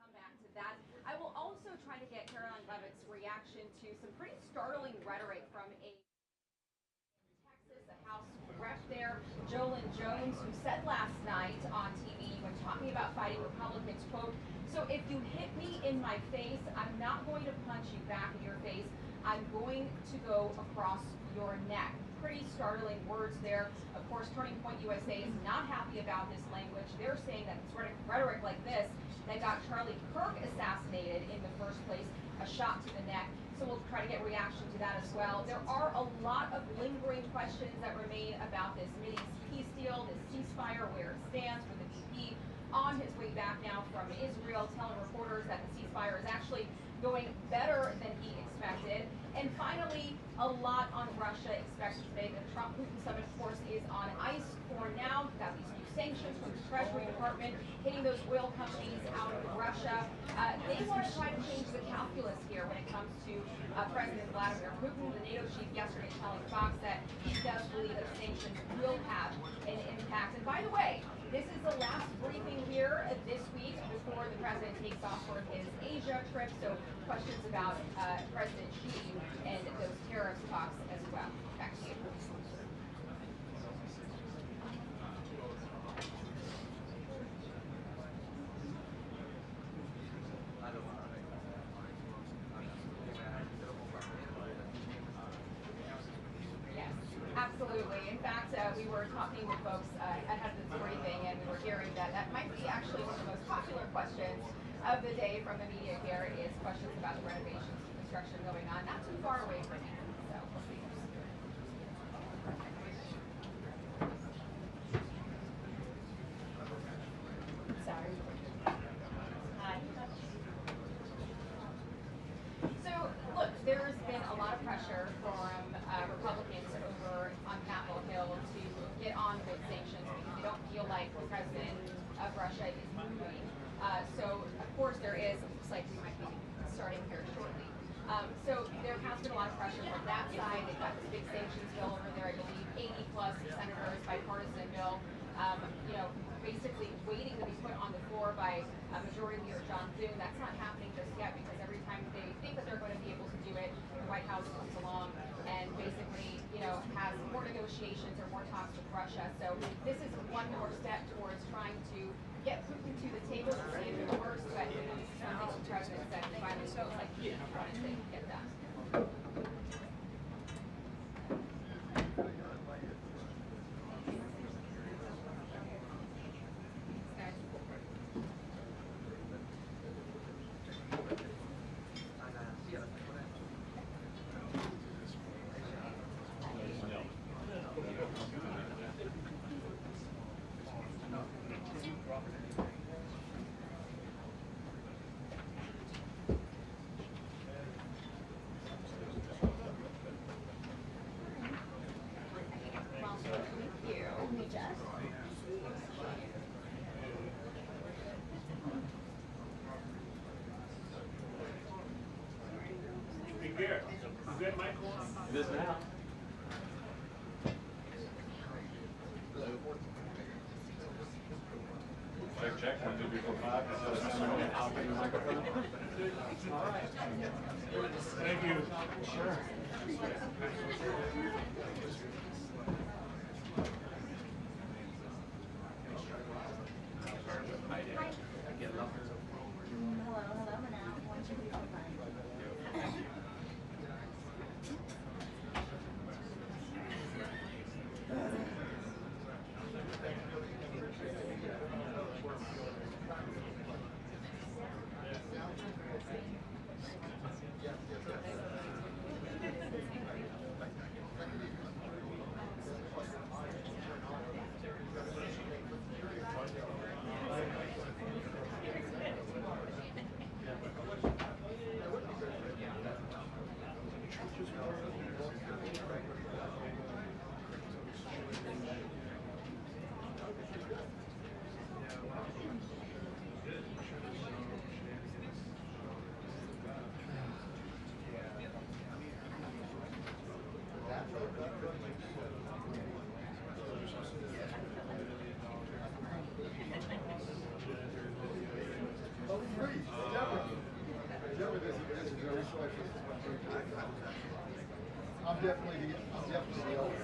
Come back to that. I will also try to get Karoline Leavitt's reaction to some pretty startling rhetoric from a Texas, the House rep there, Jolyn Jones, who said last night on TV when talking about fighting Republicans, quote, "So if you hit me in my face, I'm not going to punch you back in your face. I'm going to go across your neck." Pretty startling words there. Of course, Turning Point USA is not happy about this language. They're saying that it's rhetoric like this that got Charlie Kirk assassinated in the first place, a shot to the neck. So we'll try to get reaction to that as well. There are a lot of lingering questions that remain about this Mideast peace deal, this ceasefire, where it stands for the VP on his way back now from Israel, telling reporters that the ceasefire is actually going better than he expected. And finally, a lot on Russia expected today. The Trump-Putin summit, of course, is on ice for now. We've got these new sanctions from the Treasury Department hitting those oil companies out of Russia. They want to try to change the calculus here when it comes to President Vladimir Putin. The NATO chief yesterday telling Fox that he does believe that sanctions will have an impact. And by the way, this is the last briefing here this week before the president takes off for his Asia trip. So questions about President Xi and those tariffs talks as well. Back to you. Yes, absolutely. In fact, we were talking with folks ahead of this briefing, and we were hearing that that might be actually one of the most popular questions of the day from the media here is questions about the renovations and construction going on, not too far away from here. So we'll see. Sorry. Hi. So, look, there's been a lot of pressure from Republicans over on Capitol Hill to get on with sanctions because they don't feel like the president of Russia is moving. So, of course, there is, looks like we might be starting here shortly. So there has been a lot of pressure from that side. They've got this big sanctions bill over there, I believe 80 plus senators, bipartisan bill, basically waiting to be put on the floor by Majority Leader John Thune. That's not happening just yet because every time they think that they're going to be able to do it, the White House comes along and basically, has more negotiations or more talks with Russia. So this is one more step towards trying to get Putin to the table to see if it works, but this is something the president said he finally feels like he wanted to get done. Is that mic on? It is now. Check. 1, 2, 3, 4, 5. I'll get the microphone. All right. Thank you. Sure. Hello, now. 1, 2, 3, 4, 5. I'm definitely the elder.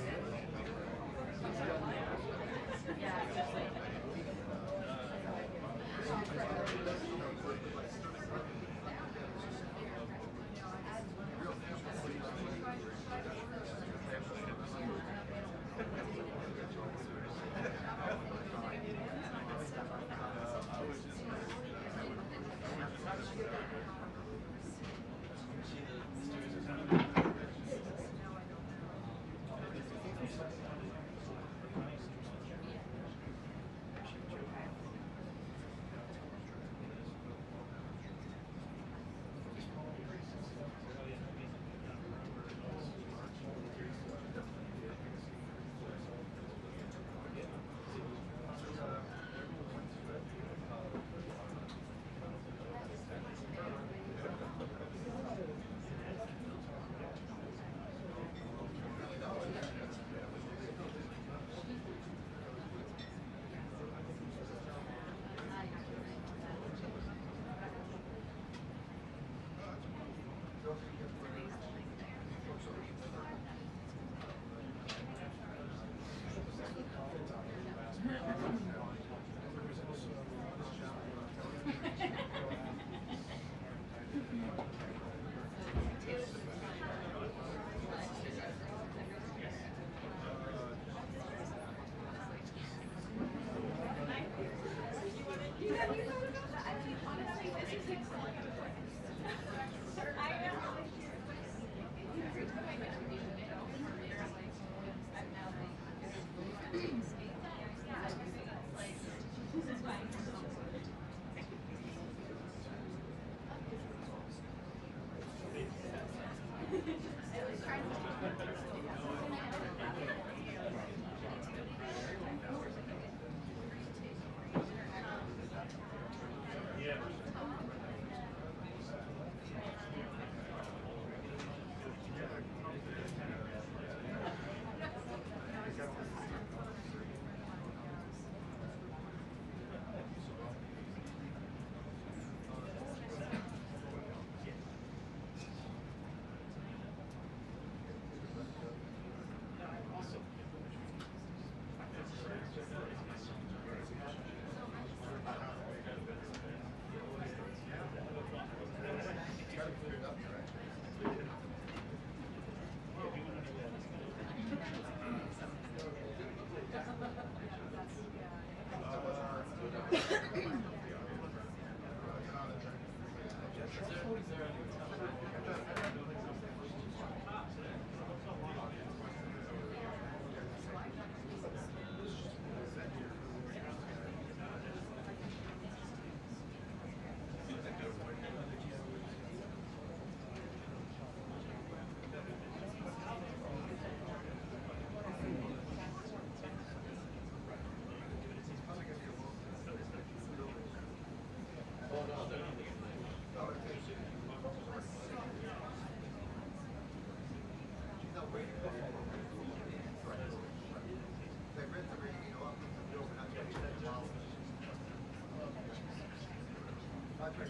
Well,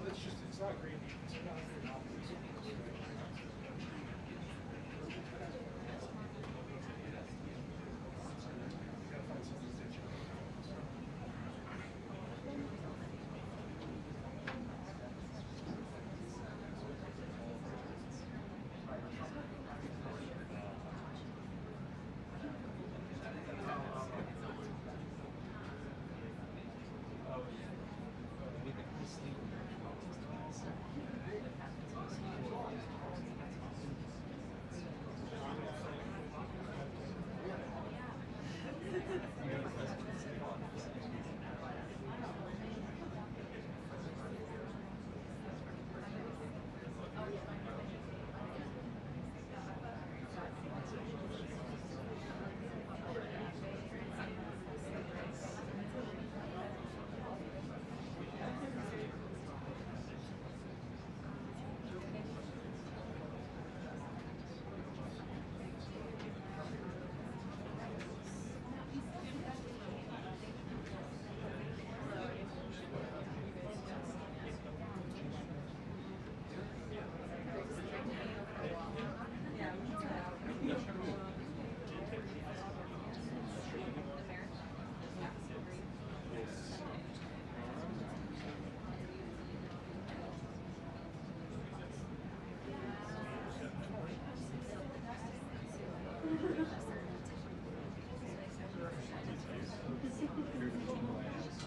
it's just, it's not great. It's not great.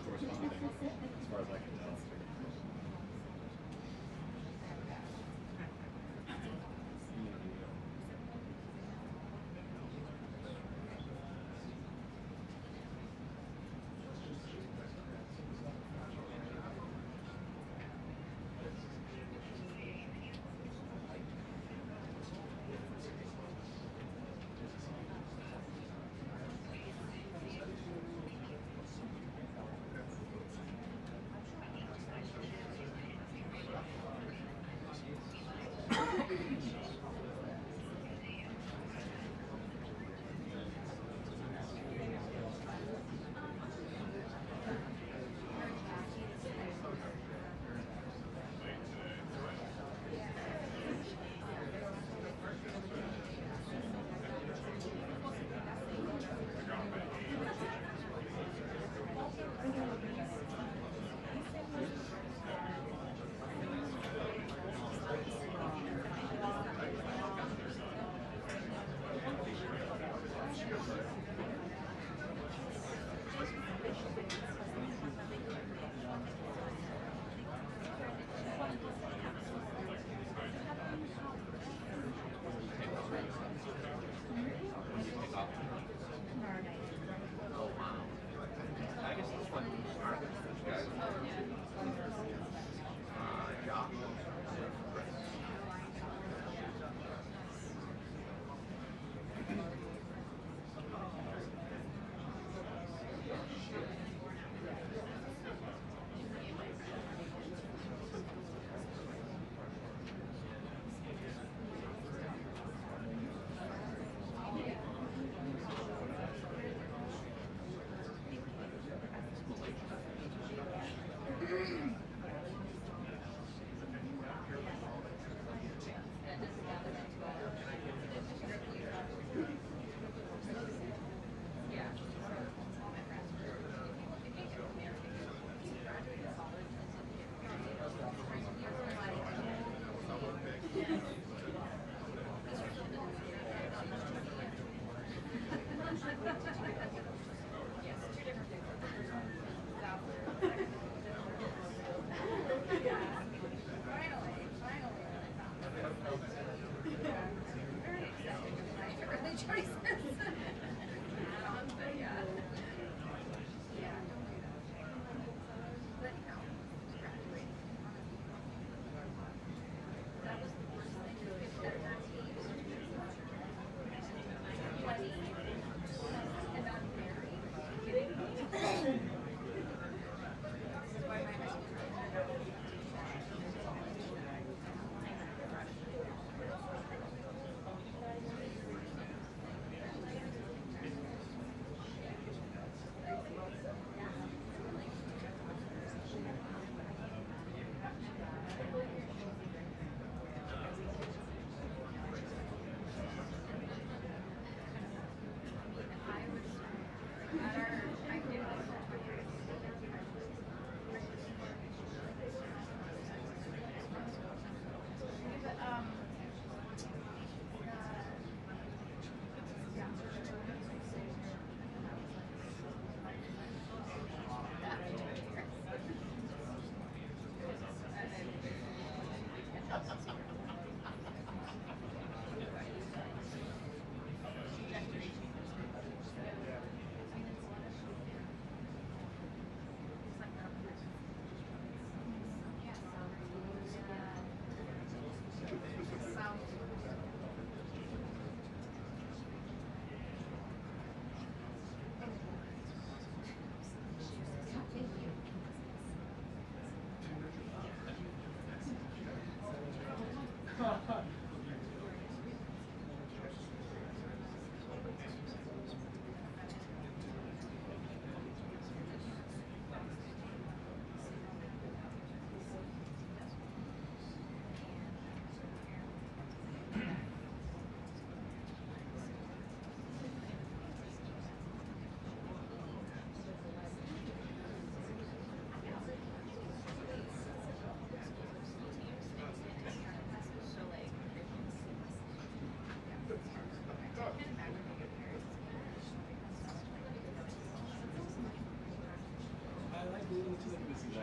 As far as I can tell.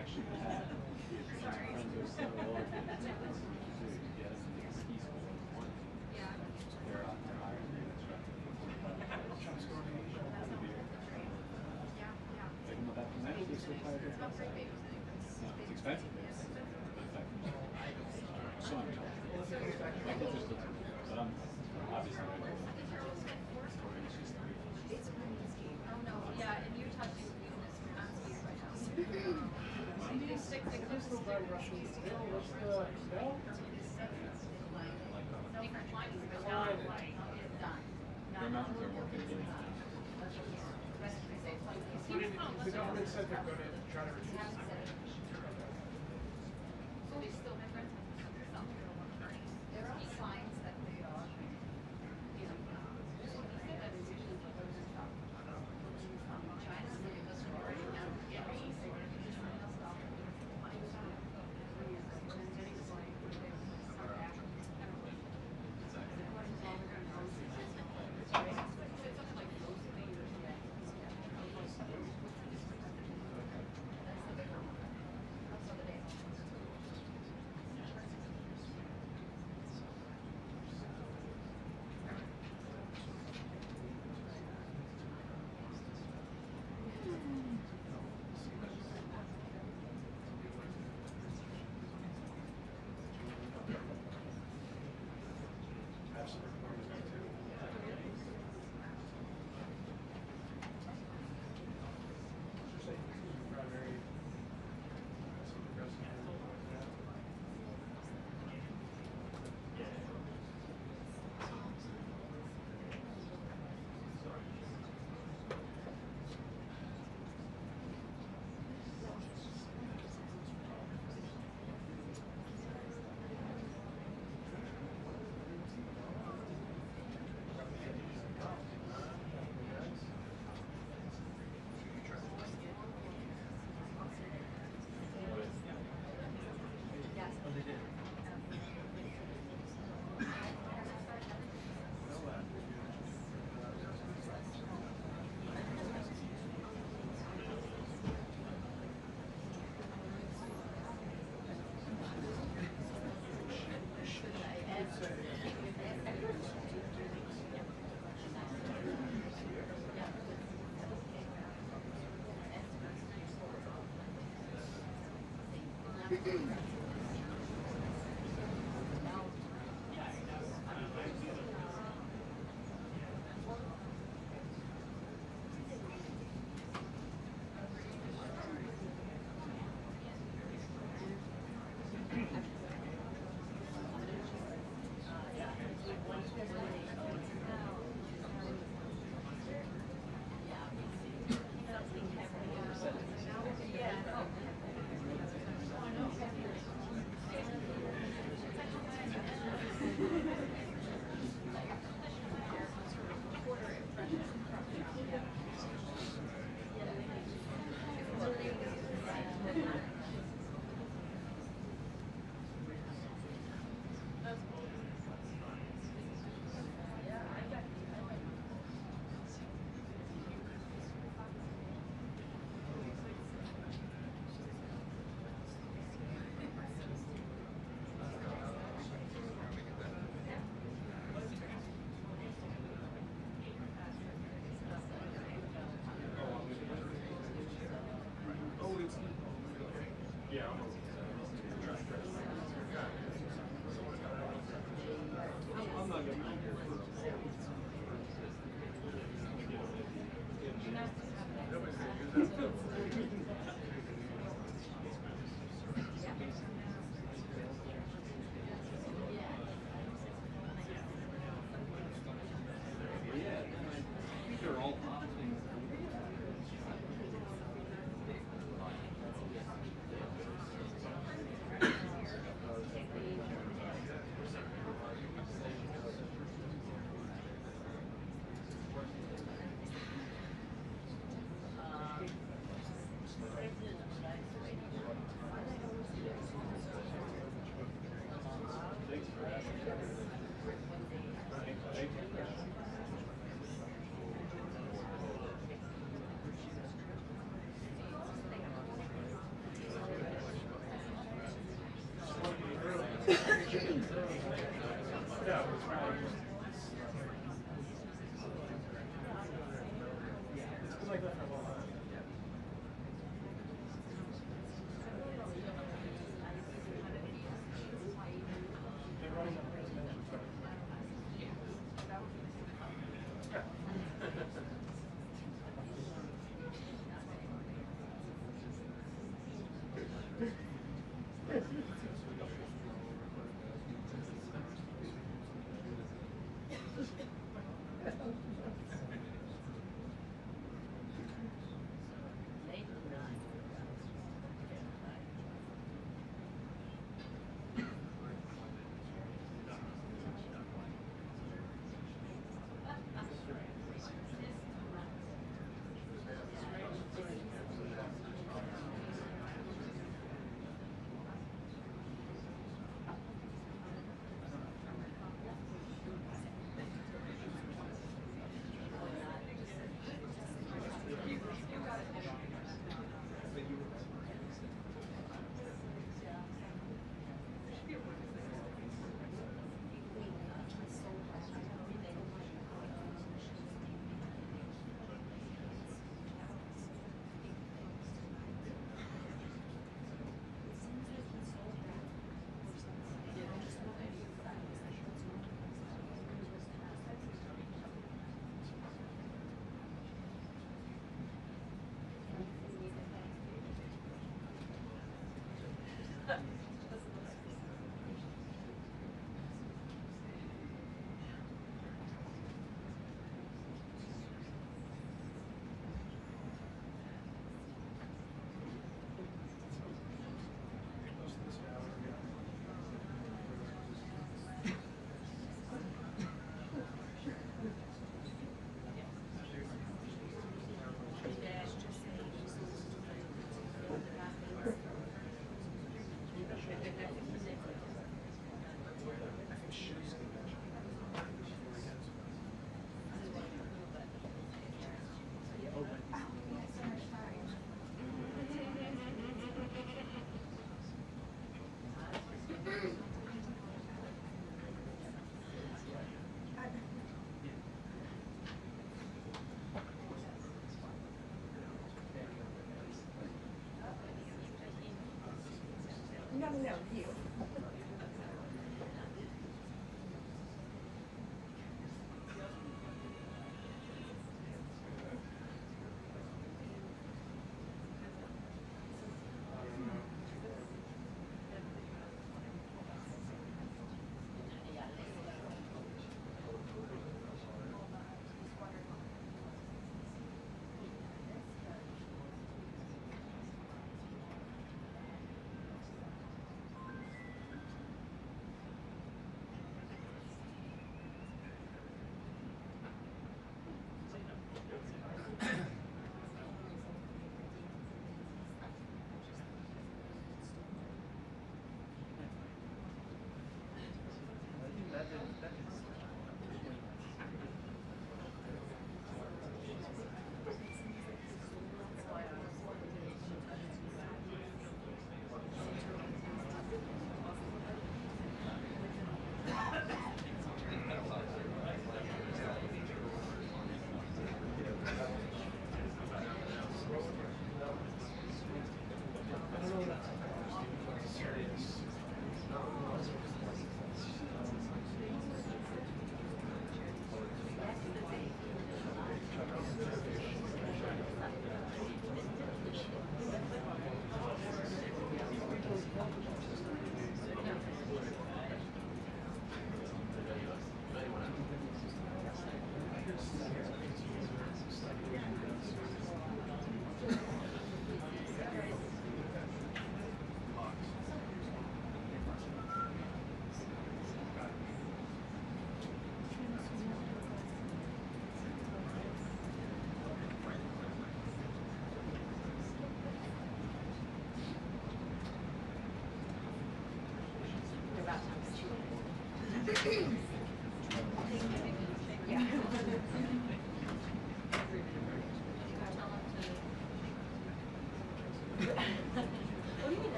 actually had some friends who are still old kids get them into ski school in one. Yeah. They're hiring the instructor for Yeah. take them back from that, just to hire their friends. It's expensive. But so I'm told. But I'm obviously not going to Oh no, yeah, and you're touching weakness on skis right now. These six different climbs, but not like it's done. their mountains are more convenient. The government said they're going to try to reduce it. So they still have rent some. There are signs that they are, you know, China's doing this already now. like that for a while. They're running on presidential time. No, you.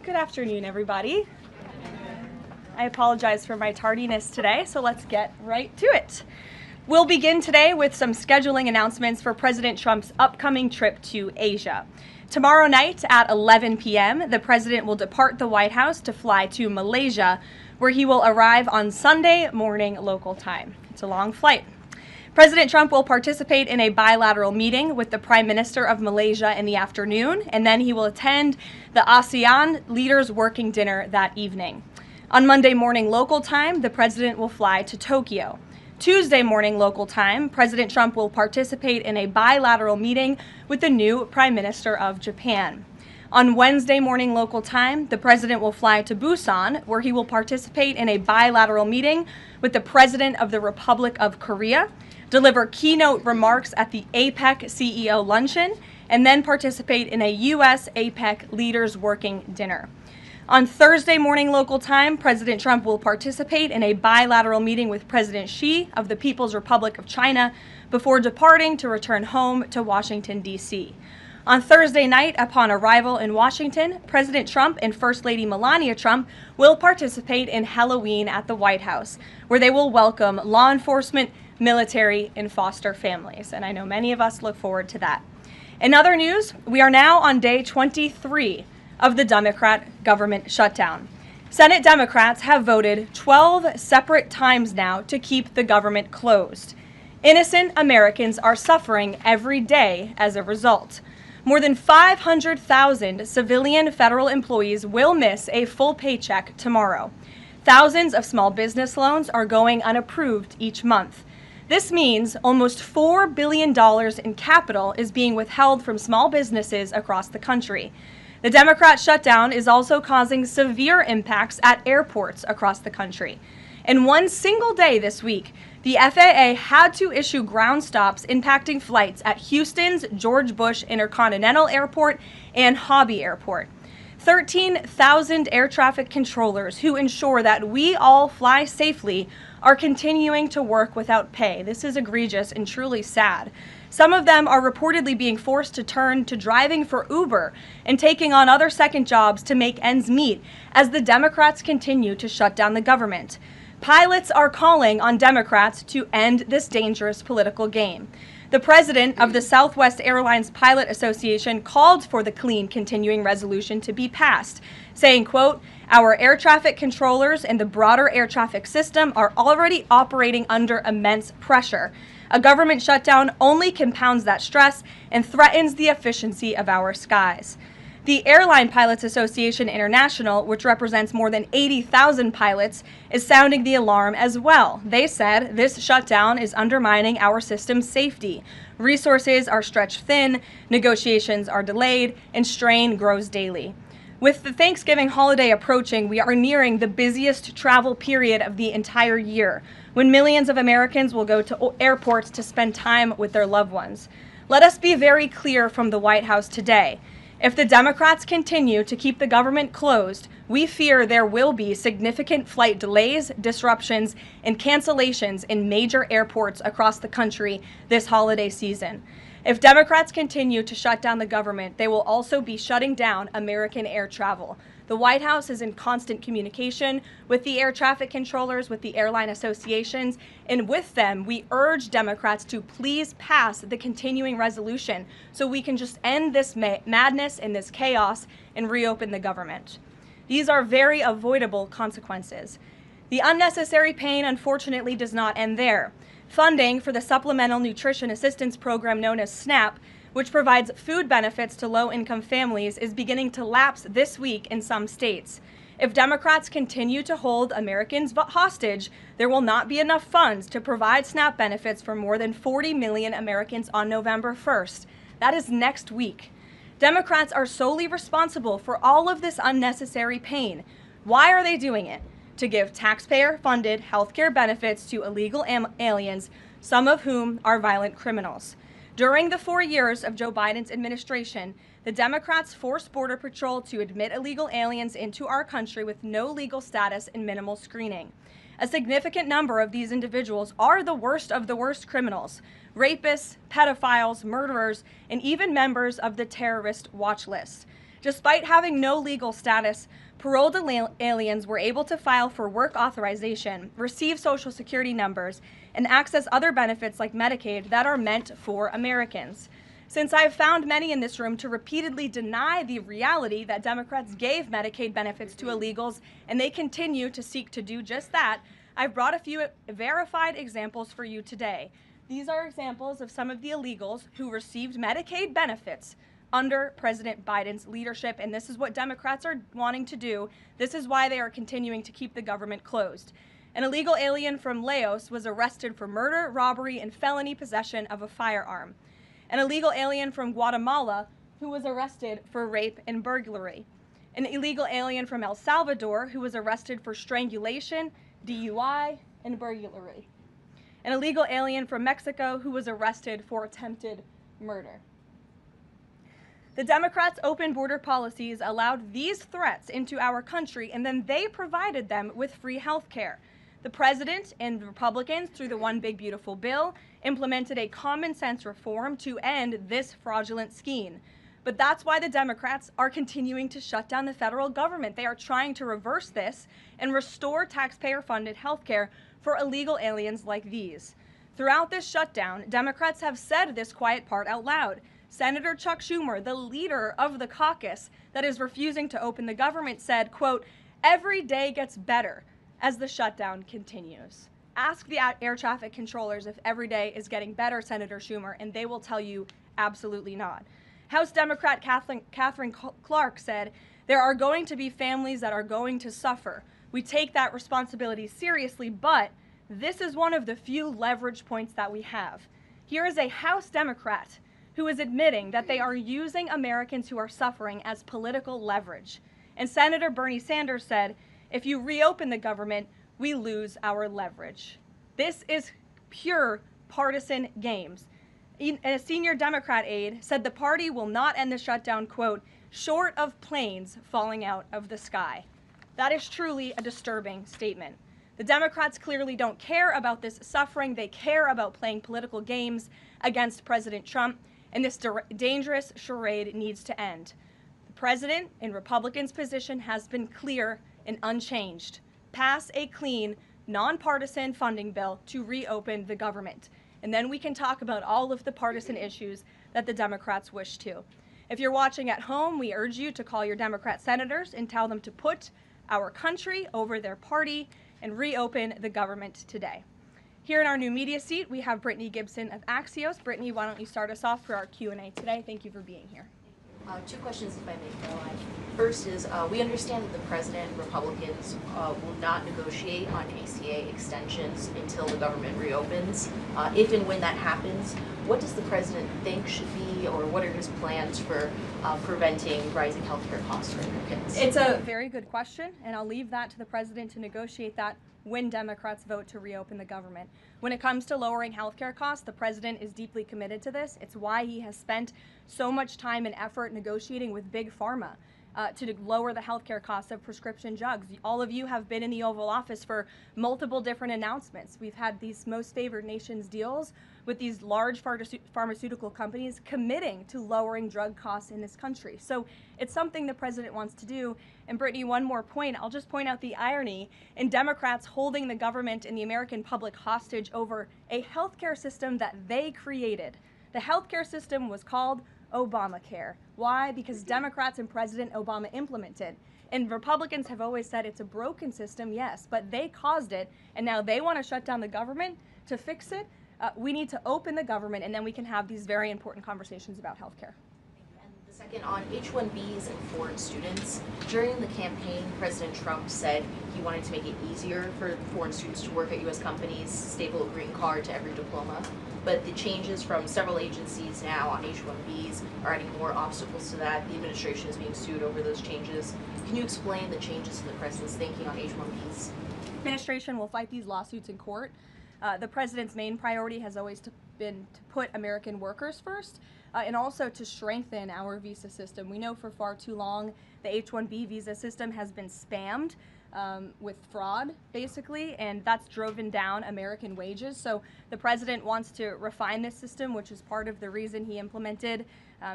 Good afternoon, everybody. I apologize for my tardiness today, so let's get right to it. We'll begin today with some scheduling announcements for President Trump's upcoming trip to Asia. Tomorrow night at 11 p.m., the president will depart the White House to fly to Malaysia, where he will arrive on Sunday morning local time. It's a long flight. President Trump will participate in a bilateral meeting with the Prime Minister of Malaysia in the afternoon, and then he will attend the ASEAN Leaders Working Dinner that evening. On Monday morning local time, the president will fly to Tokyo. Tuesday morning local time, President Trump will participate in a bilateral meeting with the new Prime Minister of Japan. On Wednesday morning local time, the president will fly to Busan, where he will participate in a bilateral meeting with the president of the Republic of Korea, deliver keynote remarks at the APEC CEO luncheon, and then participate in a U.S. APEC leaders working dinner. On Thursday morning local time, President Trump will participate in a bilateral meeting with President Xi of the People's Republic of China before departing to return home to Washington, D.C. On Thursday night, upon arrival in Washington, President Trump and First Lady Melania Trump will participate in Halloween at the White House, where they will welcome law enforcement, military, and foster families. And I know many of us look forward to that. In other news, we are now on day 23 of the Democrat government shutdown. Senate Democrats have voted 12 separate times now to keep the government closed. Innocent Americans are suffering every day as a result. More than 500,000 civilian federal employees will miss a full paycheck tomorrow. Thousands of small business loans are going unapproved each month. This means almost $4 billion in capital is being withheld from small businesses across the country. The Democrat shutdown is also causing severe impacts at airports across the country. In one single day this week, the FAA had to issue ground stops impacting flights at Houston's George Bush Intercontinental Airport and Hobby Airport. 13,000 air traffic controllers who ensure that we all fly safely are continuing to work without pay. This is egregious and truly sad. Some of them are reportedly being forced to turn to driving for Uber and taking on other second jobs to make ends meet as the Democrats continue to shut down the government. Pilots are calling on Democrats to end this dangerous political game. The president of the Southwest Airlines Pilot Association called for the clean continuing resolution to be passed, saying, quote, "Our air traffic controllers and the broader air traffic system are already operating under immense pressure. A government shutdown only compounds that stress and threatens the efficiency of our skies." The Airline Pilots Association International, which represents more than 80,000 pilots, is sounding the alarm as well. They said this shutdown is undermining our system's safety. Resources are stretched thin, negotiations are delayed, and strain grows daily. With the Thanksgiving holiday approaching, we are nearing the busiest travel period of the entire year, when millions of Americans will go to airports to spend time with their loved ones. Let us be very clear from the White House today. If the Democrats continue to keep the government closed, we fear there will be significant flight delays, disruptions, and cancellations in major airports across the country this holiday season. If Democrats continue to shut down the government, they will also be shutting down American air travel. The White House is in constant communication with the air traffic controllers, with the airline associations, and with them, we urge Democrats to please pass the continuing resolution so we can just end this madness and this chaos and reopen the government. These are very avoidable consequences. The unnecessary pain, unfortunately, does not end there. Funding for the Supplemental Nutrition Assistance Program known as SNAP, which provides food benefits to low-income families, is beginning to lapse this week in some states. If Democrats continue to hold Americans hostage, there will not be enough funds to provide SNAP benefits for more than 40 million Americans on November 1st. That is next week. Democrats are solely responsible for all of this unnecessary pain. Why are they doing it? To give taxpayer-funded health care benefits to illegal aliens, some of whom are violent criminals. During the 4 years of Joe Biden's administration, the Democrats forced Border Patrol to admit illegal aliens into our country with no legal status and minimal screening. A significant number of these individuals are the worst of the worst criminals: rapists, pedophiles, murderers, and even members of the terrorist watch list. Despite having no legal status, paroled aliens were able to file for work authorization, receive Social Security numbers, and access other benefits like Medicaid that are meant for Americans. Since I've found many in this room to repeatedly deny the reality that Democrats gave Medicaid benefits to illegals, and they continue to seek to do just that, I've brought a few verified examples for you today. These are examples of some of the illegals who received Medicaid benefits under President Biden's leadership, and this is what Democrats are wanting to do. This is why they are continuing to keep the government closed. An illegal alien from Laos was arrested for murder, robbery, and felony possession of a firearm. An illegal alien from Guatemala who was arrested for rape and burglary, an illegal alien from El Salvador who was arrested for strangulation, DUI, and burglary, an illegal alien from Mexico who was arrested for attempted murder. The Democrats' open border policies allowed these threats into our country, and then they provided them with free health care. The president and the Republicans, through the One Big Beautiful Bill, implemented a common sense reform to end this fraudulent scheme. But that's why the Democrats are continuing to shut down the federal government. They are trying to reverse this and restore taxpayer-funded health care for illegal aliens like these. Throughout this shutdown, Democrats have said this quiet part out loud. Senator Chuck Schumer, the leader of the caucus that is refusing to open the government, said, quote, "Every day gets better as the shutdown continues." Ask the air traffic controllers if every day is getting better, Senator Schumer, and they will tell you absolutely not. House Democrat Catherine Clark said, "There are going to be families that are going to suffer. We take that responsibility seriously, but this is one of the few leverage points that we have." Here is a House Democrat who is admitting that they are using Americans who are suffering as political leverage. And Senator Bernie Sanders said, "If you reopen the government, we lose our leverage." This is pure partisan games. A senior Democrat aide said the party will not end the shutdown, quote, "short of planes falling out of the sky." That is truly a disturbing statement. The Democrats clearly don't care about this suffering. They care about playing political games against President Trump, and this dangerous charade needs to end. The president and Republicans' position has been clear and unchanged. Pass a clean, nonpartisan funding bill to reopen the government. And then we can talk about all of the partisan issues that the Democrats wish to. If you're watching at home, we urge you to call your Democrat senators and tell them to put our country over their party and reopen the government today. Here in our new media seat, we have Brittany Gibson of Axios. Brittany, why don't you start us off for our Q&A today? Thank you for being here. Two questions, if I may, Caroline. First is, we understand that the president and Republicans will not negotiate on ACA extensions until the government reopens. If and when that happens, what does the president think should be, or what are his plans for preventing rising healthcare costs for Americans? It's a very good question, and I'll leave that to the president to negotiate that when Democrats vote to reopen the government. When it comes to lowering healthcare costs, the president is deeply committed to this. It's why he has spent so much time and effort negotiating with Big Pharma to lower the healthcare costs of prescription drugs. All of you have been in the Oval Office for multiple different announcements. We've had these most favored nations deals with these large pharmaceutical companies committing to lowering drug costs in this country. So it's something the president wants to do. And Brittany, one more point. I'll just point out the irony in Democrats holding the government and the American public hostage over a healthcare system that they created. The healthcare system was called Obamacare. Why? Because Democrats and President Obama implemented. And Republicans have always said it's a broken system, yes, but they caused it, and now they want to shut down the government to fix it. We need to open the government, and then we can have these very important conversations about healthcare. And the second, on H-1Bs and foreign students, during the campaign, President Trump said he wanted to make it easier for foreign students to work at U.S. companies, staple a green card to every diploma. But the changes from several agencies now on H-1Bs are adding more obstacles to that. The administration is being sued over those changes. Can you explain the changes in the president's thinking on H-1Bs? The administration will fight these lawsuits in court. The president's main priority has always been to put American workers first and also to strengthen our visa system. We know for far too long the H-1B visa system has been spammed with fraud, basically, and that's driven down American wages. So the president wants to refine this system, which is part of the reason he implemented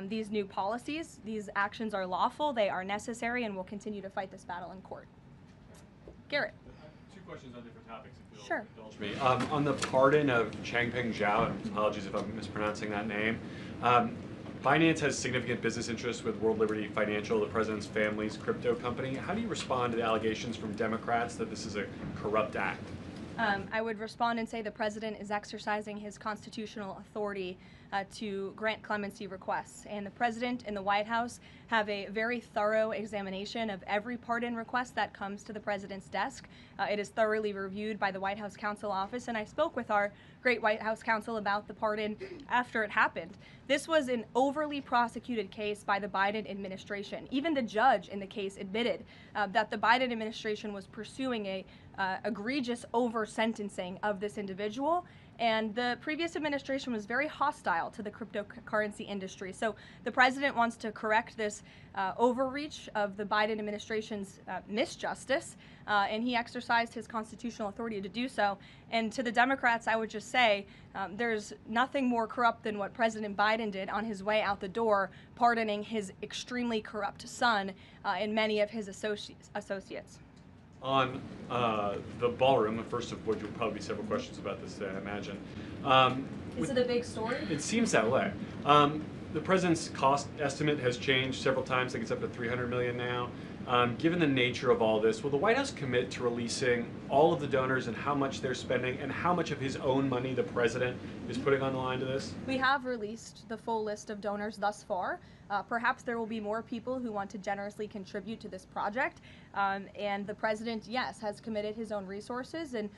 these new policies. These actions are lawful, they are necessary, and we'll continue to fight this battle in court. Garrett. Two questions on different topics, if you'll Sure. indulge me. On the pardon of Changpeng Zhao, and apologies if I'm mispronouncing that name, Binance has significant business interests with World Liberty Financial, the president's family's crypto company. How do you respond to the allegations from Democrats that this is a corrupt act? I would respond and say the president is exercising his constitutional authority to grant clemency requests. And the President and the White House have a very thorough examination of every pardon request that comes to the President's desk. It is thoroughly reviewed by the White House Counsel Office, and I spoke with our great White House counsel about the pardon after it happened. This was an overly prosecuted case by the Biden administration. Even the judge in the case admitted that the Biden administration was pursuing a egregious over-sentencing of this individual, and the previous administration was very hostile to the cryptocurrency industry. So the President wants to correct this overreach of the Biden administration's misjustice, and he exercised his constitutional authority to do so. And to the Democrats, I would just say there's nothing more corrupt than what President Biden did on his way out the door, pardoning his extremely corrupt son and many of his associates. On the ballroom, the first of which will probably be several questions about this today, I imagine. Is it a big story? It seems that way. The president's cost estimate has changed several times. I think it's up to $300 million now. Given the nature of all this, will the White House commit to releasing all of the donors and how much they're spending and how much of his own money the president is putting on the line to this? We have released the full list of donors thus far. Perhaps there will be more people who want to generously contribute to this project. And the president, yes, has committed his own resources. And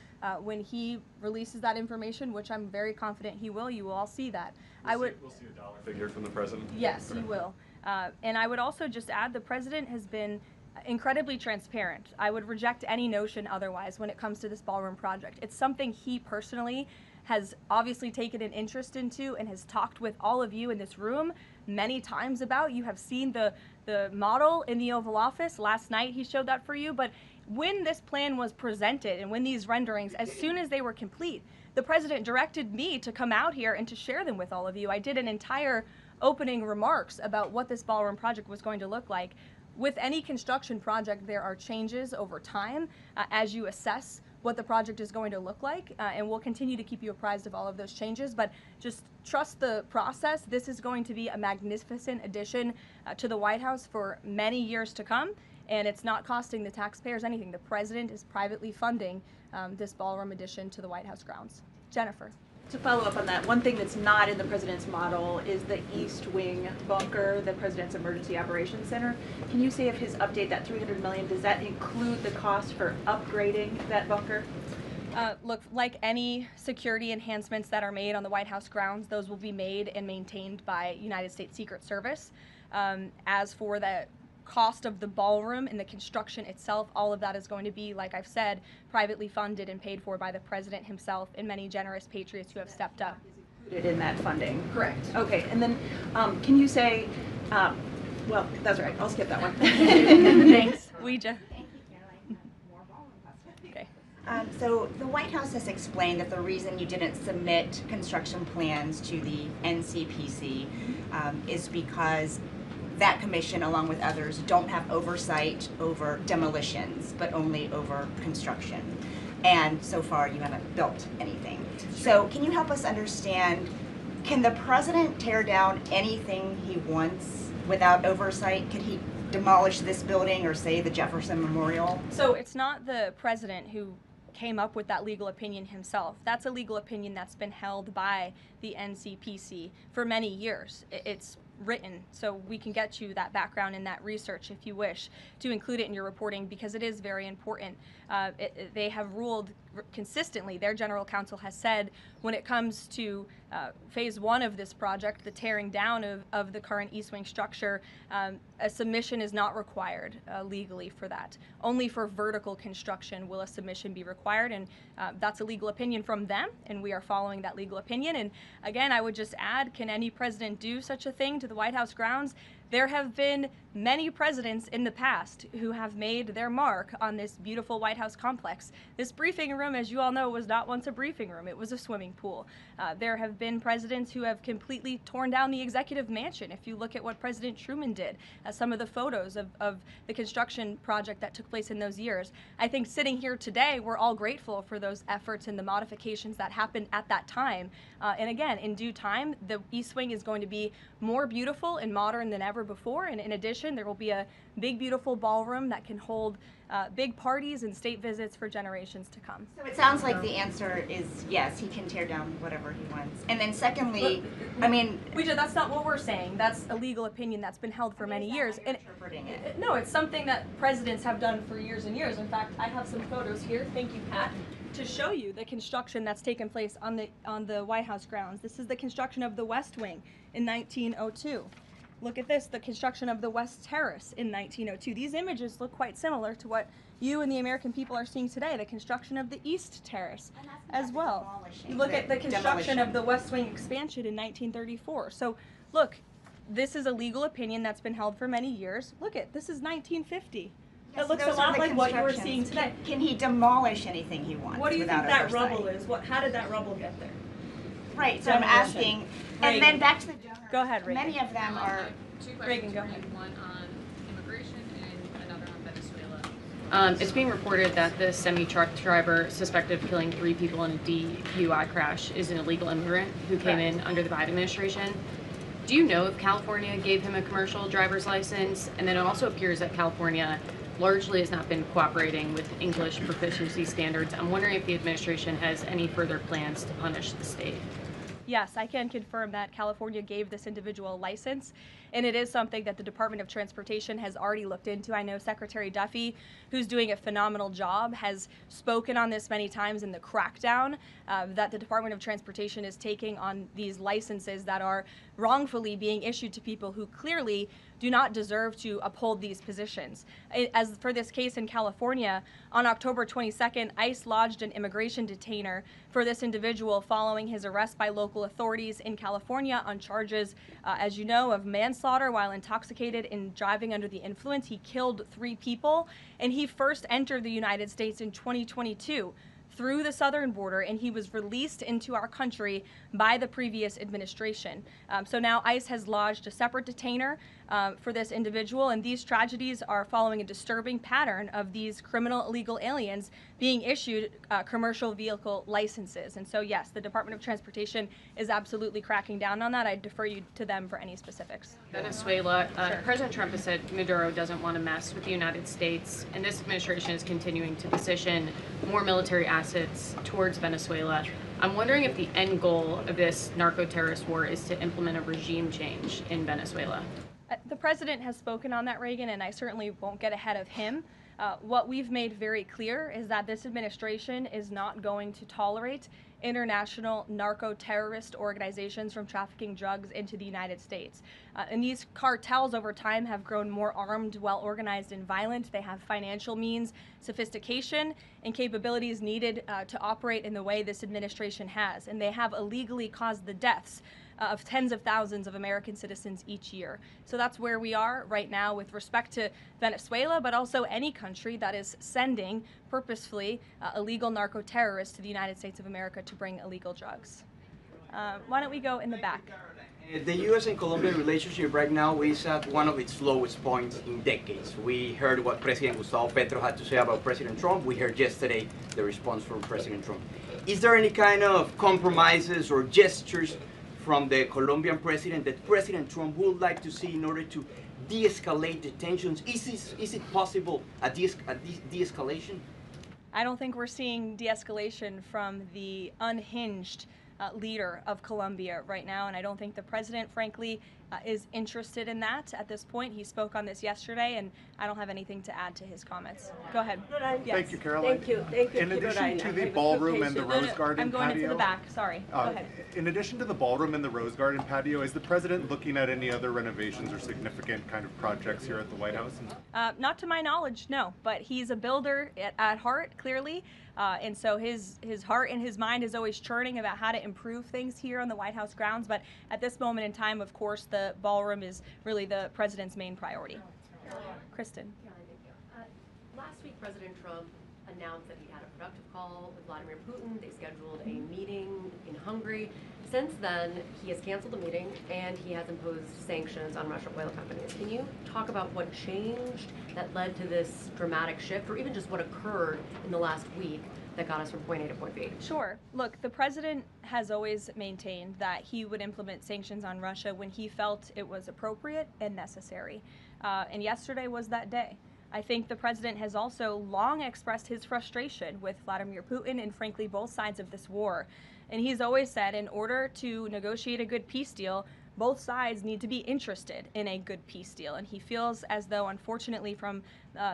when he releases that information, which I'm very confident he will, you will all see that. We'll see a dollar figure from the president? Yes, he will. And I would also just add the president has been incredibly transparent. I would reject any notion otherwise when it comes to this ballroom project. It's something he personally has obviously taken an interest into and has talked with all of you in this room many times about. You have seen the model in the Oval Office. Last night he showed that for you. But when this plan was presented and when these renderings, as soon as they were complete, the president directed me to come out here and to share them with all of you. I did an entire opening remarks about what this ballroom project was going to look like. With any construction project, there are changes over time as you assess what the project is going to look like, and we'll continue to keep you apprised of all of those changes, but just trust the process. This is going to be a magnificent addition to the White House for many years to come, and it's not costing the taxpayers anything. The president is privately funding this ballroom addition to the White House grounds. Jennifer. To follow up on that, one thing that's not in the president's model is the East Wing bunker, the president's emergency operations center. Can you say if his update, that $300 million, does that include the cost for upgrading that bunker? Look, like any security enhancements that are made on the White House grounds, those will be made and maintained by United States Secret Service. As for the cost of the ballroom and the construction itself, all of that is going to be, like I've said, privately funded and paid for by the president himself and many generous patriots who have stepped up. Included in that funding? Correct. Okay, and then can you say, well, that's right, I'll skip that one. Thanks. Ouija. Thank you, Karoline. More ballroom questions. Okay. So the White House has explained that the reason you didn't submit construction plans to the NCPC is because that commission, along with others, don't have oversight over demolitions, but only over construction. And so far, you haven't built anything. So can you help us understand, can the president tear down anything he wants without oversight? Could he demolish this building or, say, the Jefferson Memorial? So it's not the president who came up with that legal opinion himself. That's a legal opinion that's been held by the NCPC for many years. It's written, so we can get you that background and that research if you wish to include it in your reporting, because it is very important. They have ruled consistently. Their general counsel has said when it comes to phase one of this project, the tearing down of the current East Wing structure, a submission is not required legally for that. Only for vertical construction will a submission be required, and that's a legal opinion from them, and we are following that legal opinion. And again, I would just add, can any president do such a thing to the White House grounds? There have been many presidents in the past who have made their mark on this beautiful White House complex. This briefing room, as you all know, was not once a briefing room. It was a swimming pool. There have been presidents who have completely torn down the executive mansion. If you look at what President Truman did, some of the photos of the construction project that took place in those years, I think sitting here today, we're all grateful for those efforts and the modifications that happened at that time. And again, in due time, the East Wing is going to be more beautiful and modern than ever before. And in addition, there will be a big, beautiful ballroom that can hold big parties and state visits for generations to come. So it sounds like the answer is yes, he can tear down whatever he wants. And then secondly, I mean, That's not what we're saying. That's a legal opinion that's been held for many years. And interpreting it. no, it's something that presidents have done for years and years. In fact, I have some photos here. Thank you, Pat, to show you the construction that's taken place on the White House grounds. This is the construction of the West Wing in 1902. Look at this, the construction of the West Terrace in 1902. These images look quite similar to what you and the American people are seeing today, the construction of the East Terrace as well. You look at the construction of the West Wing expansion in 1934. So look, this is a legal opinion that's been held for many years. Look at, this is 1950. It looks a lot like what you were seeing today. Can he demolish anything he wants? What do you think without that oversight? rubble is? How did that rubble get there? Right, so I'm asking, and then back to the donors. Go ahead, Reagan. Many of them are, Two Reagan, questions go for you, ahead. one on immigration and another on Venezuela. It's being reported that the semi-truck driver suspected of killing 3 people in a DUI crash is an illegal immigrant who came in under the Biden administration. Do you know if California gave him a commercial driver's license? And then it also appears that California largely has not been cooperating with English proficiency standards. I'm wondering if the administration has any further plans to punish the state. Yes, I can confirm that California gave this individual a license, and it is something that the Department of Transportation has already looked into. I know Secretary Duffy, who's doing a phenomenal job, has spoken on this many times in the crackdown that the Department of Transportation is taking on these licenses that are wrongfully being issued to people who clearly do not deserve to uphold these positions. As for this case in California, on October 22nd, ICE lodged an immigration detainer for this individual following his arrest by local authorities in California on charges, as you know, of manslaughter while intoxicated and driving under the influence. He killed 3 people, and he first entered the United States in 2022 through the southern border, and he was released into our country by the previous administration. So now ICE has lodged a separate detainer for this individual, and these tragedies are following a disturbing pattern of these criminal illegal aliens being issued commercial vehicle licenses. And so yes, the Department of Transportation is absolutely cracking down on that. I defer you to them for any specifics. Venezuela, President Trump has said Maduro doesn't want to mess with the United States, and this administration is continuing to position more military assets towards Venezuela. I'm wondering if the end goal of this narco-terrorist war is to implement a regime change in Venezuela. The president has spoken on that, Reagan, and I certainly won't get ahead of him. What we've made very clear is that this administration is not going to tolerate international narco-terrorist organizations from trafficking drugs into the United States. And these cartels over time have grown more armed, well-organized, and violent. They have financial means, sophistication, and capabilities needed to operate in the way this administration has. And they have illegally caused the deaths of tens of thousands of American citizens each year. So that's where we are right now with respect to Venezuela, but also any country that is sending purposefully illegal narco-terrorists to the United States of America to bring illegal drugs. Why don't we go in the back? The U.S. and Colombian relationship right now is at one of its lowest points in decades. We heard what President Gustavo Petro had to say about President Trump. We heard yesterday the response from President Trump. Is there any kind of compromises or gestures from the Colombian president that President Trump would like to see in order to de-escalate the tensions? Is it possible a de-escalation? I don't think we're seeing de-escalation from the unhinged leader of Colombia right now, and I don't think the president, frankly, is interested in that at this point. He spoke on this yesterday, and I don't have anything to add to his comments. Go ahead. Yes. Thank you, Caroline. Thank you. In addition to the ballroom and the Rose Garden I'm going patio, into the back, sorry. Go ahead. in addition to the ballroom and the Rose Garden patio, is the president looking at any other renovations or significant kind of projects here at the White House? Not to my knowledge, no, but he's a builder at heart, clearly. And so his heart and his mind is always churning about how to improve things here on the White House grounds. But at this moment in time, of course, the ballroom is really the president's main priority. Kristen. Last week, President Trump announced that he had a productive call with Vladimir Putin. They scheduled a meeting in Hungary. Since then, he has canceled the meeting and he has imposed sanctions on Russian oil companies. Can you talk about what changed that led to this dramatic shift, or even just what occurred in the last week that got us from point A to point B? Sure. Look, the president has always maintained that he would implement sanctions on Russia when he felt it was appropriate and necessary. And yesterday was that day. I think the president has also long expressed his frustration with Vladimir Putin and frankly both sides of this war. And he's always said in order to negotiate a good peace deal, both sides need to be interested in a good peace deal. And he feels as though, unfortunately, from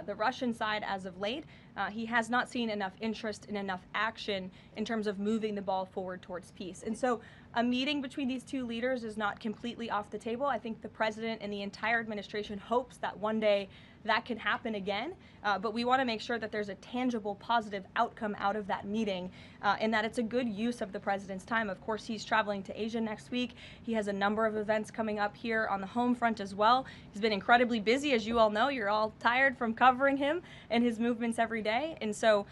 the Russian side as of late, he has not seen enough interest and enough action in terms of moving the ball forward towards peace. And so a meeting between these two leaders is not completely off the table. I think the president and the entire administration hopes that one day that can happen again, but we want to make sure that there's a tangible, positive outcome out of that meeting, and that it's a good use of the president's time. Of course, he's traveling to Asia next week. He has a number of events coming up here on the home front as well. He's been incredibly busy, as you all know. You're all tired from covering him and his movements every day, and so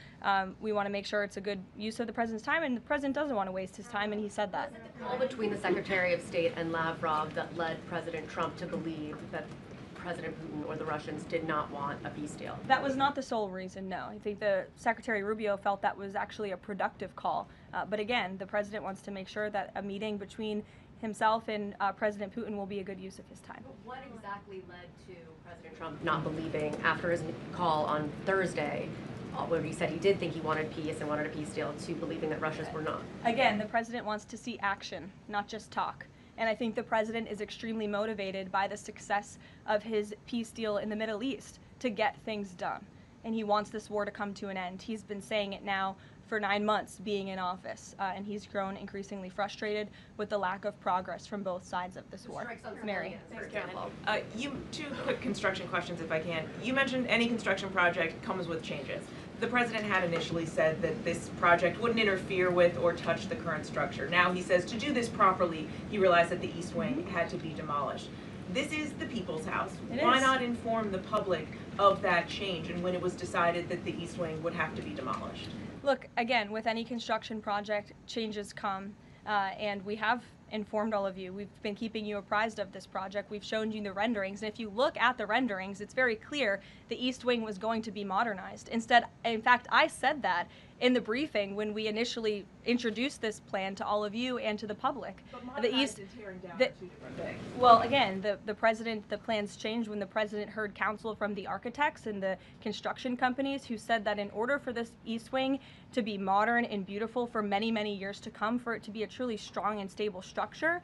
we want to make sure it's a good use of the president's time, and the president doesn't want to waste his time, and he said that. Was it the call between the Secretary of State and Lavrov that led President Trump to believe that President Putin or the Russians did not want a peace deal? That was not the sole reason, no. I think the Secretary Rubio felt that was actually a productive call. But again, the president wants to make sure that a meeting between himself and President Putin will be a good use of his time. But what exactly led to President Trump not believing, after his call on Thursday, where he said he did think he wanted peace and wanted a peace deal, to believing that Russians were not? Again, the president wants to see action, not just talk. And I think the president is extremely motivated by the success of his peace deal in the Middle East to get things done. And he wants this war to come to an end. He's been saying it now for 9 months being in office, and he's grown increasingly frustrated with the lack of progress from both sides of this war. Mary. For example. Two quick construction questions, if I can. You mentioned any construction project comes with changes. The president had initially said that this project wouldn't interfere with or touch the current structure. Now he says to do this properly, he realized that the East Wing had to be demolished. This is the people's house. Why not inform the public of that change and when it was decided that the East Wing would have to be demolished? Look, again, with any construction project, changes come, and we have informed all of you. We've been keeping you apprised of this project. We've shown you the renderings, and if you look at the renderings, it's very clear the East Wing was going to be modernized. Instead, in fact, I said that in the briefing when we initially introduced this plan to all of you and to the public. But the East and tearing down are two different things. Well, again, the plans changed when the president heard counsel from the architects and the construction companies who said that in order for this East Wing to be modern and beautiful for many, many years to come, for it to be a truly strong and stable structure,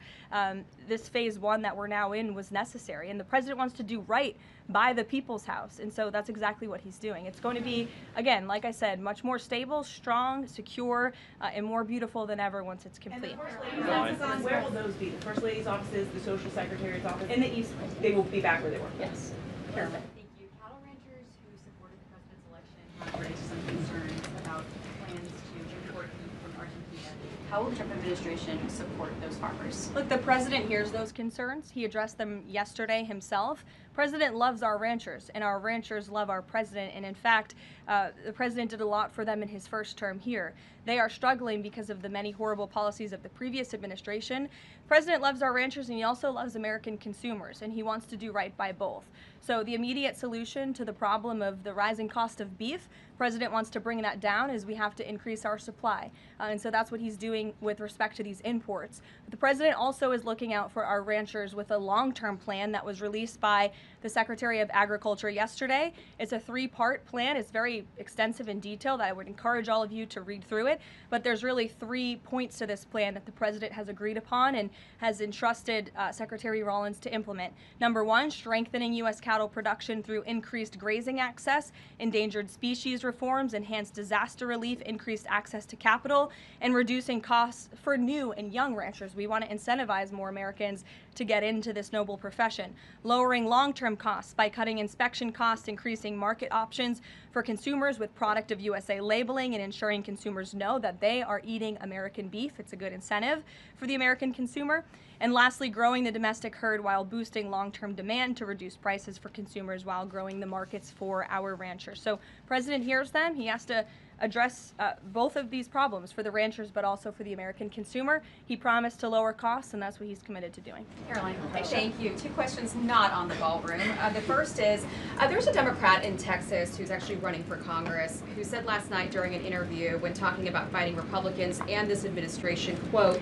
this phase one that we're now in was necessary. And the president wants to do right by the people's house. And so that's exactly what he's doing. It's going to be, again, like I said, much more stable, strong, secure, and more beautiful than ever once it's complete. And the First Lady's offices, where will those be? The First Lady's offices, the Social Secretary's office? In the East Wing. They will be back where they were? Yes. Perfect. Thank you. Cattle ranchers who supported the president's election have raised some concerns about plans to import beef from Argentina. How will the Trump administration support those farmers? Look, the president hears those concerns. He addressed them yesterday himself. President loves our ranchers, and our ranchers love our president. And in fact, the president did a lot for them in his first term here. They are struggling because of the many horrible policies of the previous administration. The president loves our ranchers, and he also loves American consumers, and he wants to do right by both. So the immediate solution to the problem of the rising cost of beef, the president wants to bring that down, is we have to increase our supply. And so that's what he's doing with respect to these imports. But the president also is looking out for our ranchers with a long-term plan that was released by the Secretary of Agriculture yesterday. It's a 3-part plan. It's very extensive and detailed. I would encourage all of you to read through it. But there's really 3 points to this plan that the president has agreed upon and has entrusted Secretary Rollins to implement. Number 1, strengthening U.S. cattle production through increased grazing access, endangered species reforms, enhanced disaster relief, increased access to capital, and reducing costs for new and young ranchers. We want to incentivize more Americans to get into this noble profession. Lowering long-term costs by cutting inspection costs, increasing market options for consumers with product of USA labeling, and ensuring consumers know that they are eating American beef. It's a good incentive for the American consumer. And lastly, growing the domestic herd while boosting long-term demand to reduce prices for consumers while growing the markets for our ranchers. So President hears them. He has to address both of these problems for the ranchers but also for the American consumer. He promised to lower costs, and that's what he's committed to doing. Karoline. Thank you. 2 questions not on the ballroom. The first is, there's a Democrat in Texas who's actually running for Congress who said last night during an interview when talking about fighting Republicans and this administration, quote,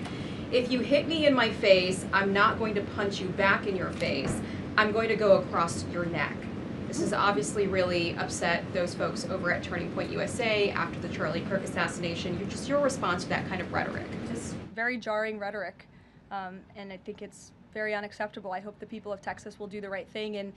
"If you hit me in my face, I'm not going to punch you back in your face. I'm going to go across your neck." This has obviously really upset those folks over at Turning Point USA after the Charlie Kirk assassination. Your response to that kind of rhetoric? It's very jarring rhetoric, and I think it's very unacceptable. I hope the people of Texas will do the right thing and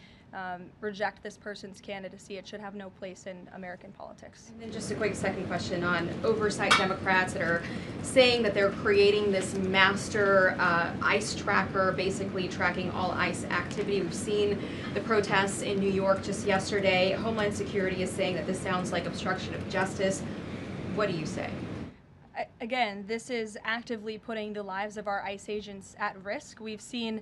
reject this person's candidacy. It should have no place in American politics. And then just a quick second question on oversight Democrats that are saying that they're creating this master ICE tracker, basically tracking all ICE activity. We've seen the protests in New York just yesterday. Homeland Security is saying that this sounds like obstruction of justice. What do you say? Again, this is actively putting the lives of our ICE agents at risk. We've seen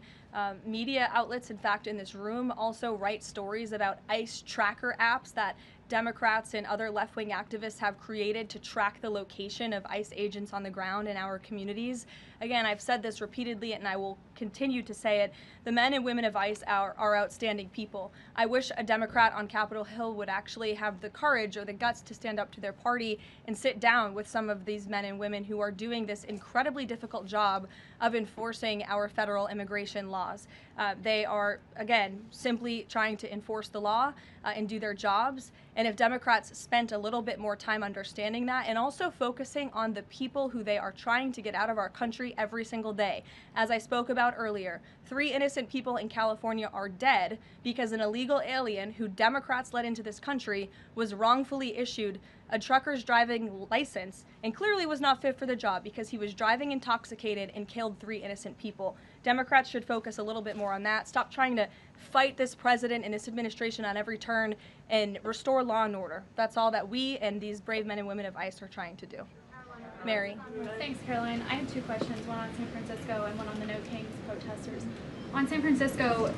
media outlets, in fact, in this room also write stories about ICE tracker apps that Democrats and other left-wing activists have created to track the location of ICE agents on the ground in our communities. Again, I've said this repeatedly and I will continue to say it. The men and women of ICE are outstanding people. I wish a Democrat on Capitol Hill would actually have the courage or the guts to stand up to their party and sit down with some of these men and women who are doing this incredibly difficult job of enforcing our federal immigration laws. They are, again, simply trying to enforce the law and do their jobs. And if Democrats spent a little bit more time understanding that and also focusing on the people who they are trying to get out of our country every single day. As I spoke about earlier, 3 innocent people in California are dead because an illegal alien who Democrats let into this country was wrongfully issued a trucker's driving license and clearly was not fit for the job because he was driving intoxicated and killed 3 innocent people. Democrats should focus a little bit more on that. Stop trying to fight this president and this administration on every turn and restore law and order. That's all that we and these brave men and women of ICE are trying to do. Mary. Thanks, Caroline. I have 2 questions, one on San Francisco and one on the No Kings protesters. On San Francisco,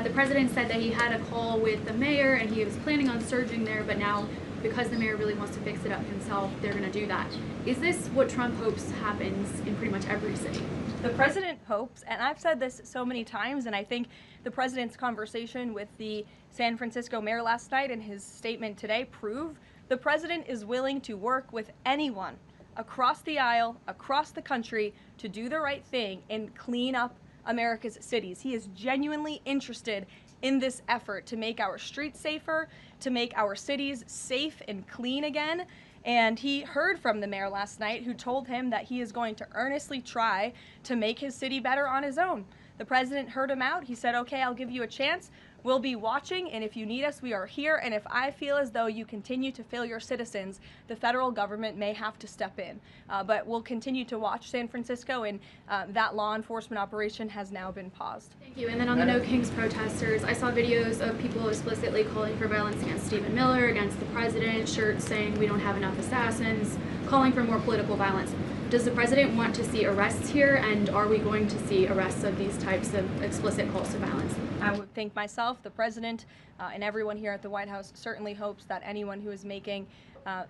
the president said that he had a call with the mayor and he was planning on surging there, but now because the mayor really wants to fix it up himself, they're going to do that. Is this what Trump hopes happens in pretty much every city? The president hopes, and I've said this so many times, and I think the president's conversation with the San Francisco mayor last night and his statement today prove the president is willing to work with anyone across the aisle, across the country, to do the right thing and clean up America's cities. He is genuinely interested in this effort to make our streets safer, to make our cities safe and clean again. And he heard from the mayor last night who told him that he is going to earnestly try to make his city better on his own. The president heard him out. He said, okay, I'll give you a chance. We'll be watching, and if you need us, we are here. And if I feel as though you continue to fail your citizens, the federal government may have to step in. But we'll continue to watch San Francisco, and that law enforcement operation has now been paused. Thank you. And then on the No Kings protesters, I saw videos of people explicitly calling for violence against Stephen Miller, against the president, shirts saying we don't have enough assassins, calling for more political violence. Does the president want to see arrests here, and are we going to see arrests of these types of explicit calls to violence? I would think myself, the president, and everyone here at the White House certainly hopes that anyone who is making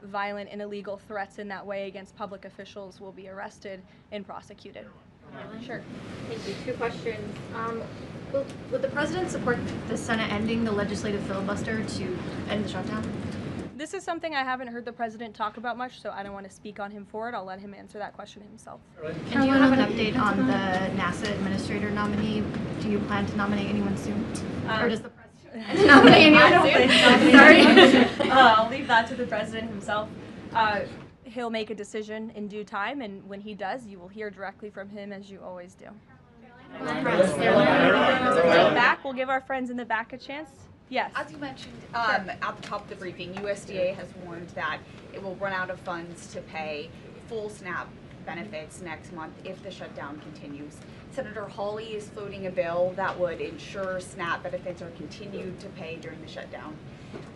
violent and illegal threats in that way against public officials will be arrested and prosecuted. Sure. Thank you. 2 questions. Would the president support the Senate ending the legislative filibuster to end the shutdown? This is something I haven't heard the president talk about much, so I don't want to speak on him for it. I'll let him answer that question himself. And do you have an update on the NASA administrator nominee? Do you plan to nominate anyone soon? Or does the president nominate anyone soon? Sorry. I'll leave that to the president himself. He'll make a decision in due time, and when he does, you will hear directly from him as you always do. Back, we'll give our friends in the back a chance. Yes. As you mentioned at the top of the briefing, USDA has warned that it will run out of funds to pay full SNAP benefits next month if the shutdown continues. Senator Hawley is floating a bill that would ensure SNAP benefits are continued to pay during the shutdown.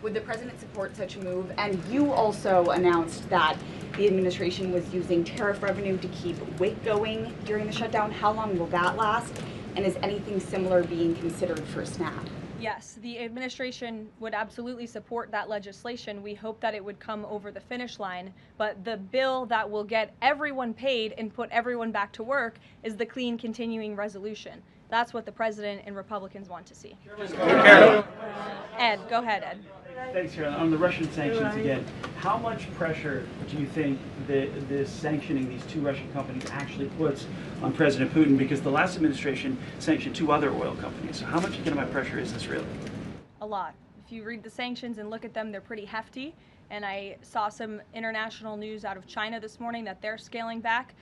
Would the president support such a move? And you also announced that the administration was using tariff revenue to keep WIC going during the shutdown. How long will that last? And is anything similar being considered for SNAP? Yes, the administration would absolutely support that legislation. We hope that it would come over the finish line, but the bill that will get everyone paid and put everyone back to work is the clean continuing resolution. That's what the president and Republicans want to see. Ed, go ahead, Ed. Thanks, Caroline. On the Russian sanctions again, how much pressure do you think that this sanctioning these 2 Russian companies actually puts on President Putin? Because the last administration sanctioned 2 other oil companies. So how much economic pressure is this really? A lot. if you read the sanctions and look at them, they're pretty hefty. And I saw some international news out of China this morning that they're scaling back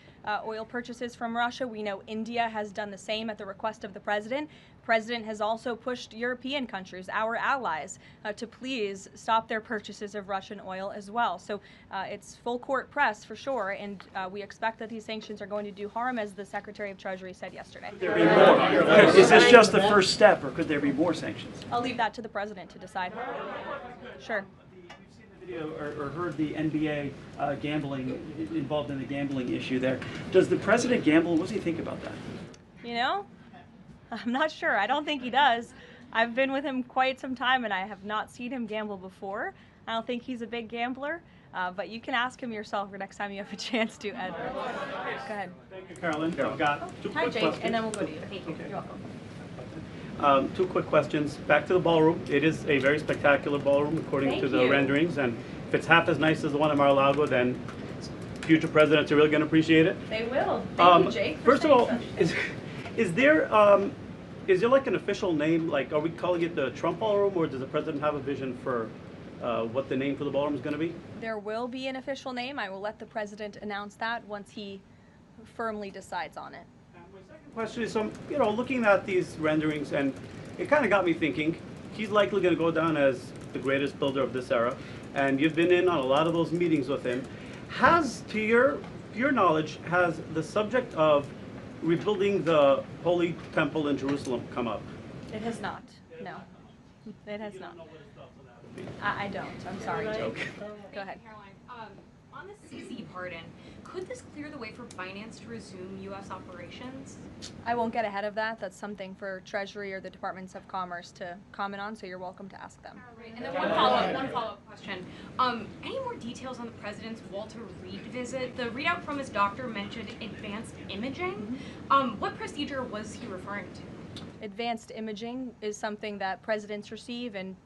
oil purchases from Russia. We know India has done the same at the request of the president. The president has also pushed European countries, our allies, to please stop their purchases of Russian oil as well. So it's full court press for sure, and we expect that these sanctions are going to do harm, as the Secretary of Treasury said yesterday. Could there be more? Is this just the first step, or could there be more sanctions? I'll leave that to the president to decide. Sure. Or heard the NBA gambling, involved in the gambling issue there. Does the president gamble? What does he think about that? You know, I'm not sure. I don't think he does. I've been with him quite some time, and I have not seen him gamble before. I don't think he's a big gambler, but you can ask him yourself the next time you have a chance to, Ed. Go ahead. Thank you, Karoline. I've got two Hi, quick Jake, questions. and then we'll go to you. Thank you. Okay. You're welcome. Two quick questions. Back to the ballroom. It is a very spectacular ballroom, according Thank to the you. renderings. And if it's half as nice as the one in Mar-a-Lago, then future presidents are really going to appreciate it. They will. Thank you, Jake. First of all, is there like an official name? Like, are we calling it the Trump Ballroom, or does the president have a vision for what the name for the ballroom is going to be? There will be an official name. I will let the president announce that once he firmly decides on it. Question is, looking at these renderings, and it kind of got me thinking, he's likely going to go down as the greatest builder of this era, and you've been in on a lot of those meetings with him. Has, to your knowledge, has the subject of rebuilding the Holy Temple in Jerusalem come up? It has not. No. It has not. I don't. I'm sorry, Jake. Go ahead. Karoline, on the CC pardon, could this clear the way for finance to resume U.S. operations? I won't get ahead of that. That's something for Treasury or the Departments of Commerce to comment on, so you're welcome to ask them. And then one follow-up question. Any more details on the president's Walter Reed visit? The readout from his doctor mentioned advanced imaging. What procedure was he referring to? Advanced imaging is something that presidents receive and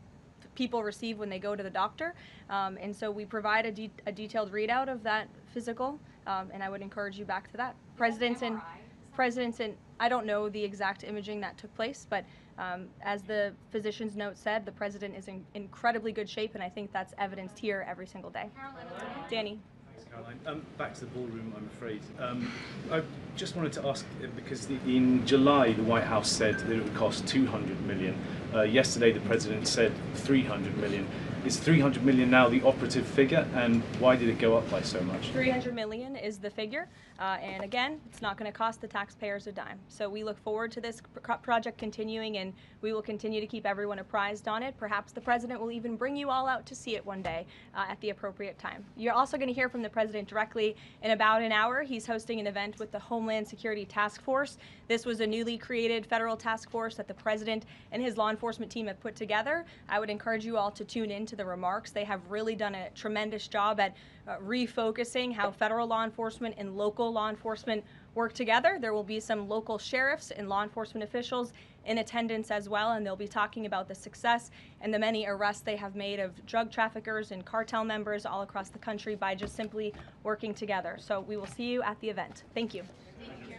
people receive when they go to the doctor, and so we provide a detailed readout of that physical, and I would encourage you back to that. Presidents and I don't know the exact imaging that took place, but as the physician's note said, the president is in incredibly good shape, and I think that's evidenced here every single day. Danny. Caroline. Back to the ballroom, I'm afraid. I just wanted to ask, because in July the White House said that it would cost $200 million. Yesterday the president said $300 million. Is $300 million now the operative figure, and why did it go up by so much? $300 million is the figure, and again, it's not going to cost the taxpayers a dime. So we look forward to this project continuing, and we will continue to keep everyone apprised on it. Perhaps the president will even bring you all out to see it one day at the appropriate time. You're also going to hear from the president directly in about an hour. He's hosting an event with the Homeland Security Task Force. This was a newly created federal task force that the president and his law enforcement team have put together. I would encourage you all to tune in to the remarks. They have really done a tremendous job at refocusing how federal law enforcement and local law enforcement work together. There will be some local sheriffs and law enforcement officials in attendance as well, and they'll be talking about the success and the many arrests they have made of drug traffickers and cartel members all across the country by just simply working together. So we will see you at the event. Thank you. Thank you.